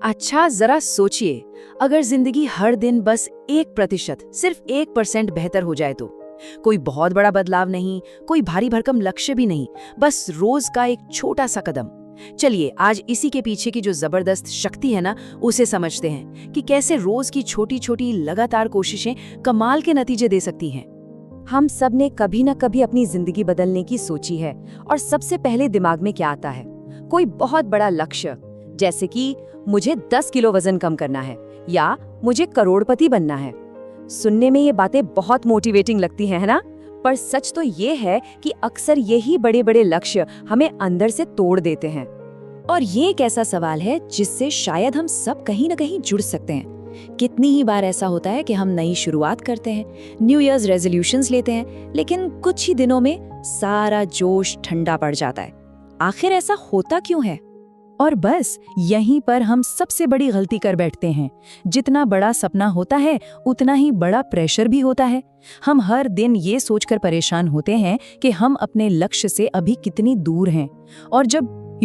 अच्छा जरा सोचिए, अगर जिंदगी हर दिन बस 1%, सिर्फ 1% बेहतर हो जाए तो। कोई बहुत बड़ा बदलाव नहीं, कोई भारी भरकम लक्ष्य भी नहीं, बस रोज का एक छोटा सा कदम। चलिए आज इसी के पीछे की जो जबरदस्त शक्ति है ना, उसे समझते हैं कि कैसे रोज की छोटी छोटी लगातार कोशिशें कमाल के नतीजे दे सकती हैं। हम सब ने कभी न कभी अपनी जिंदगी बदलने की सोची है, और सबसे पहले दिमाग में क्या आता है? कोई बहुत बड़ा लक्ष्य, जैसे कि मुझे 10 किलो वजन कम करना है या मुझे करोड़पति बनना है। सुनने में ये बातें बहुत मोटिवेटिंग लगती हैं, है ना? पर सच तो ये है कि अक्सर यही बड़े बड़े लक्ष्य हमें अंदर से तोड़ देते हैं। और ये एक ऐसा सवाल है जिससे शायद हम सब कहीं न कहीं जुड़ सकते हैं। कितनी ही बार ऐसा होता है कि हम नई शुरुआत करते हैं, न्यू ईयर्स रेजोल्यूशंस लेते हैं, लेकिन कुछ ही दिनों में सारा जोश ठंडा पड़ जाता है। आखिर ऐसा होता क्यों है? और बस यहीं पर हम सबसे बड़ी गलती कर बैठते हैं। जितना बड़ा सपना होता है उतना ही बड़ा प्रेशर भी होता है। हम हर दिन ये सोचकर परेशान होते हैं कि हम अपने लक्ष्य से अभी कितनी दूर हैं, और जब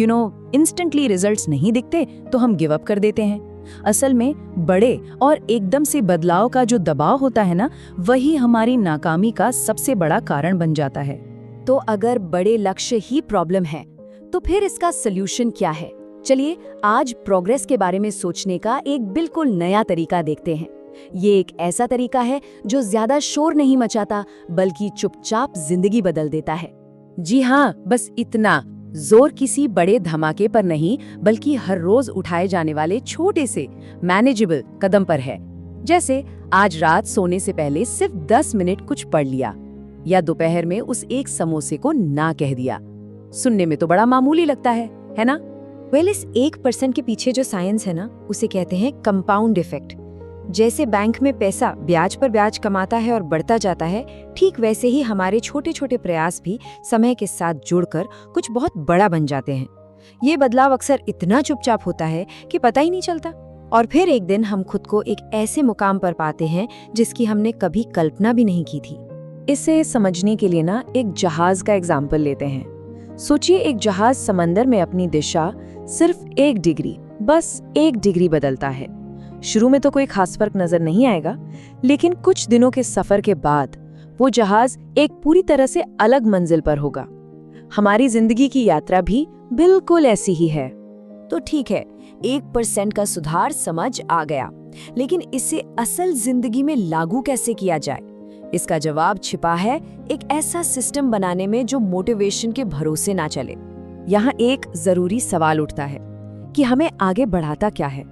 इंस्टेंटली रिजल्ट्स नहीं दिखते तो हम गिव अप कर देते हैं। असल में बड़े और एकदम से बदलाव का जो दबाव होता है ना, वही हमारी नाकामी का सबसे बड़ा कारण बन जाता है। तो अगर बड़े लक्ष्य ही प्रॉब्लम है, तो फिर इसका सल्यूशन क्या है? चलिए आज प्रोग्रेस के बारे में सोचने का एक बिल्कुल नया तरीका देखते हैं। ये एक ऐसा तरीका है जो ज्यादा शोर नहीं मचाता, बल्कि चुपचाप जिंदगी बदल देता है। जी हाँ, बस इतना। जोर किसी बड़े धमाके पर नहीं, बल्कि हर रोज उठाए जाने वाले छोटे से मैनेजेबल कदम पर है। जैसे आज रात सोने से पहले सिर्फ 10 मिनट कुछ पढ़ लिया, या दोपहर में उस एक समोसे को ना कह दिया। सुनने में तो बड़ा मामूली लगता है ना? इस 1% के पीछे जो साइंस है ना, उसे कहते हैं कंपाउंड इफेक्ट। जैसे बैंक में पैसा ब्याज पर ब्याज कमाता है और बढ़ता जाता है, ठीक वैसे ही हमारे छोटे छोटे प्रयास भी समय के साथ जुड़कर कुछ बहुत बड़ा बन जाते हैं। ये बदलाव अक्सर इतना चुपचाप होता है कि पता ही नहीं चलता, और फिर एक दिन हम खुद को एक ऐसे मुकाम पर पाते हैं जिसकी हमने कभी कल्पना भी नहीं की थी। इसे समझने के लिए ना एक जहाज का एग्जाम्पल लेते हैं। सोचिए, एक जहाज समंदर में अपनी दिशा सिर्फ 1 डिग्री, बस 1 डिग्री बदलता है। शुरू में तो कोई खास फर्क नजर नहीं आएगा, लेकिन कुछ दिनों के सफर के बाद वो जहाज एक पूरी तरह से अलग मंजिल पर होगा। हमारी जिंदगी की यात्रा भी बिल्कुल ऐसी ही है। तो ठीक है, 1% का सुधार समझ आ गया, लेकिन इसे असल जिंदगी में लागू कैसे किया जाए? इसका जवाब छिपा है एक ऐसा सिस्टम बनाने में जो मोटिवेशन के भरोसे ना चले। यहाँ एक जरूरी सवाल उठता है कि हमें आगे बढ़ाता क्या है?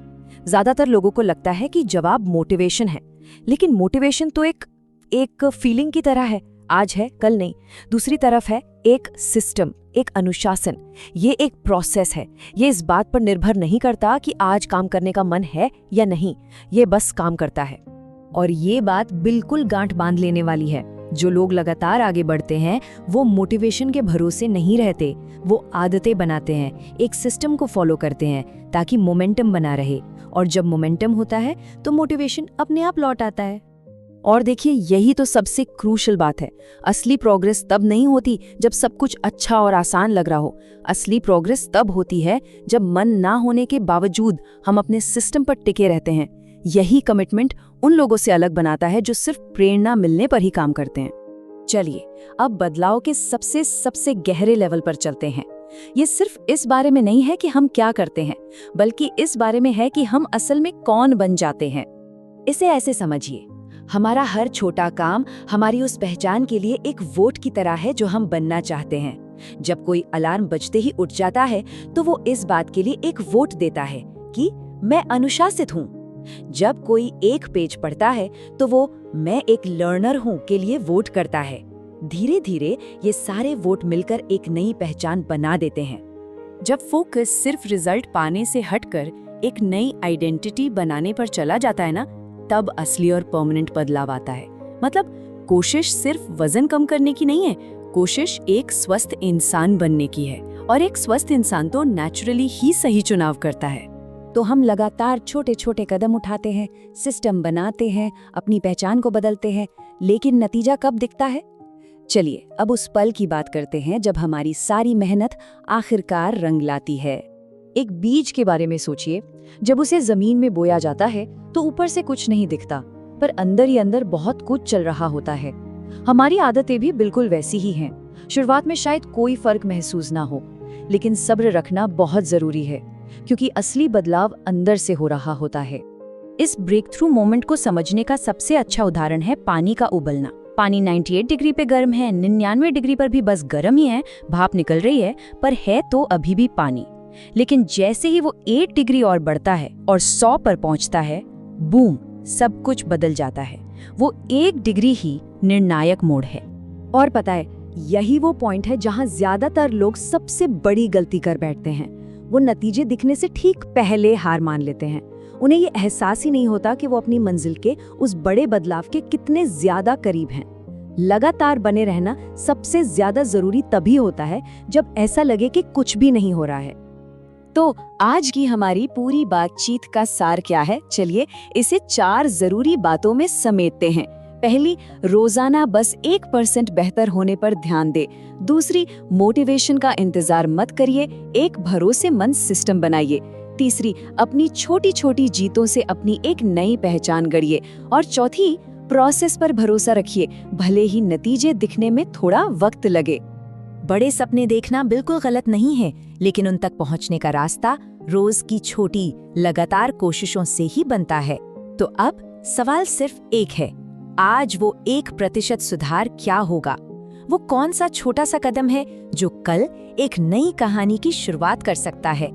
ज्यादातर लोगों को लगता है कि जवाब मोटिवेशन है, लेकिन मोटिवेशन तो एक फीलिंग की तरह है, आज है कल नहीं। दूसरी तरफ है एक सिस्टम, एक अनुशासन। ये एक प्रोसेस है। ये इस बात पर निर्भर नहीं करता कि आज काम करने का मन है या नहीं, ये बस काम करता है। और ये बात बिल्कुल गांठ बांध लेने वाली है। जो लोग लगातार आगे बढ़ते हैं वो मोटिवेशन के भरोसे नहीं रहते, वो आदतें बनाते हैं, एक सिस्टम को फॉलो करते हैं ताकि मोमेंटम बना रहे। और जब मोमेंटम होता है तो मोटिवेशन अपने आप लौट आता है। और देखिए, यही तो सबसे क्रूशल बात है। असली प्रोग्रेस तब नहीं होती जब सब कुछ अच्छा और आसान लग रहा हो। असली प्रोग्रेस तब होती है जब मन ना होने के बावजूद हम अपने सिस्टम पर टिके रहते हैं। यही कमिटमेंट उन लोगों से अलग बनाता है जो सिर्फ प्रेरणा मिलने पर ही काम करते हैं। चलिए अब बदलाव के सबसे गहरे लेवल पर चलते हैं। ये सिर्फ इस बारे में नहीं है कि हम क्या करते हैं, बल्कि इस बारे में है कि हम असल में कौन बन जाते हैं। इसे ऐसे समझिए, हमारा हर छोटा काम हमारी उस पहचान के लिए एक वोट की तरह है जो हम बनना चाहते हैं। जब कोई अलार्म बजते ही उठ जाता है तो वो इस बात के लिए एक वोट देता है कि मैं अनुशासित हूँ। जब कोई एक पेज पढ़ता है तो वो मैं एक लर्नर हूँ के लिए वोट करता है। धीरे धीरे ये सारे वोट मिलकर एक नई पहचान बना देते हैं। जब फोकस सिर्फ रिजल्ट पाने से हटकर एक नई आइडेंटिटी बनाने पर चला जाता है ना, तब असली और परमानेंट बदलाव आता है। मतलब कोशिश सिर्फ वजन कम करने की नहीं है, कोशिश एक स्वस्थ इंसान बनने की है। और एक स्वस्थ इंसान तो नेचुरली ही सही चुनाव करता है। तो हम लगातार छोटे छोटे कदम उठाते हैं, सिस्टम बनाते हैं, अपनी पहचान को बदलते हैं, लेकिन नतीजा कब दिखता है? चलिए अब उस पल की बात करते हैं जब हमारी सारी मेहनत आखिरकार रंग लाती है। एक बीज के बारे में सोचिए। जब उसे जमीन में बोया जाता है तो ऊपर से कुछ नहीं दिखता, पर अंदर ही अंदर बहुत कुछ चल रहा होता है। हमारी आदतें भी बिल्कुल वैसी ही हैं। शुरुआत में शायद कोई फर्क महसूस ना हो, लेकिन सब्र रखना बहुत जरूरी है, क्योंकि असली बदलाव अंदर से हो रहा होता है। इस ब्रेक थ्रू मोमेंट को समझने का सबसे अच्छा उदाहरण है पानी का उबलना। पानी 98 डिग्री पे गर्म है, 99 डिग्री पर भी बस गर्म ही है, भाप निकल रही है, पर है तो अभी भी पानी। लेकिन जैसे ही वो 8 डिग्री और बढ़ता है और 100 पर पहुंचता है, बूम, सब कुछ बदल जाता है। वो 1 डिग्री ही निर्णायक मोड़ है। और पता है, यही वो पॉइंट है जहां ज्यादातर लोग सबसे बड़ी गलती कर बैठते हैं। वो नतीजे दिखने से ठीक पहले हार मान लेते हैं। उन्हें ये एहसास ही नहीं होता कि वो अपनी मंजिल के उस बड़े बदलाव के कितने ज्यादा करीब हैं। लगातार बने रहना सबसे ज्यादा जरूरी तभी होता है जब ऐसा लगे कि कुछ भी नहीं हो रहा है। तो आज की हमारी पूरी बातचीत का सार क्या है? चलिए इसे 4 जरूरी बातों में समेटते हैं। पहली, रोजाना बस 1% बेहतर होने पर ध्यान दे। दूसरी, मोटिवेशन का इंतजार मत करिए, एक भरोसेमंद सिस्टम बनाइए। तीसरी, अपनी छोटी छोटी जीतों से अपनी एक नई पहचान गढ़िए। और चौथी, प्रोसेस पर भरोसा रखिए, भले ही नतीजे दिखने में थोड़ा वक्त लगे। बड़े सपने देखना बिल्कुल गलत नहीं है, लेकिन उन तक पहुंचने का रास्ता रोज की छोटी लगातार कोशिशों से ही बनता है। तो अब सवाल सिर्फ एक है, आज वो 1% सुधार क्या होगा? वो कौन सा छोटा सा कदम है जो कल एक नई कहानी की शुरुआत कर सकता है?